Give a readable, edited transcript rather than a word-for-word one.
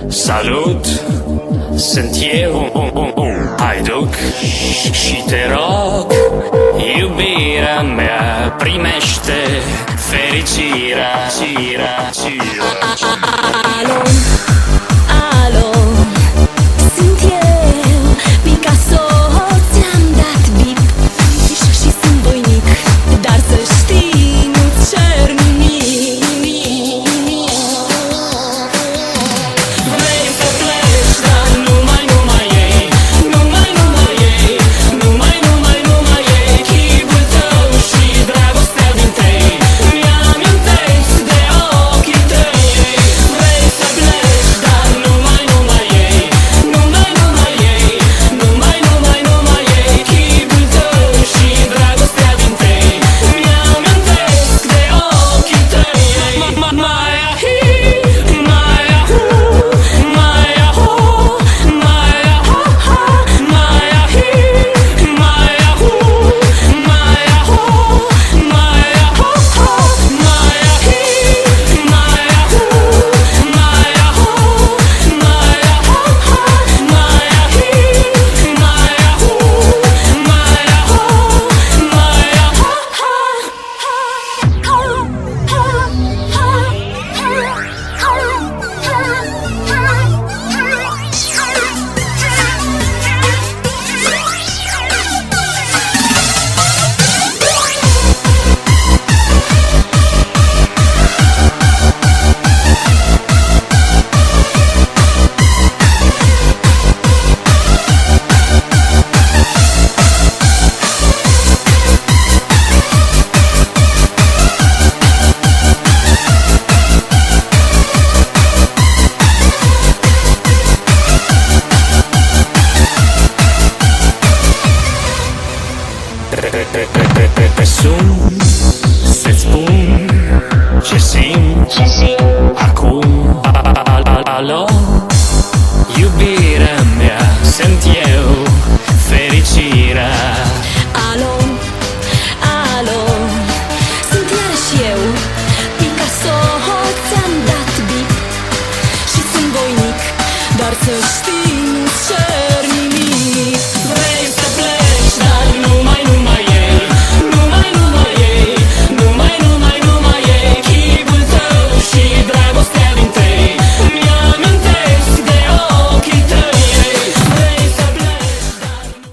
Salut, sunt eu, haiduc și te rog, iubirea mea, primește fericirea. Alo, alo, sunt eu, Picasso, ți-am dat bip și sunt voinic, dar să știi, nu-ți cer nimic. Te sun, să-ți spun ce simt acum. Alo, iubirea mea, sunt eu, fericirea. Alo, alo, sunt iarăși eu, Picasso, ți-am dat bip și sunt voinic, doar să știi.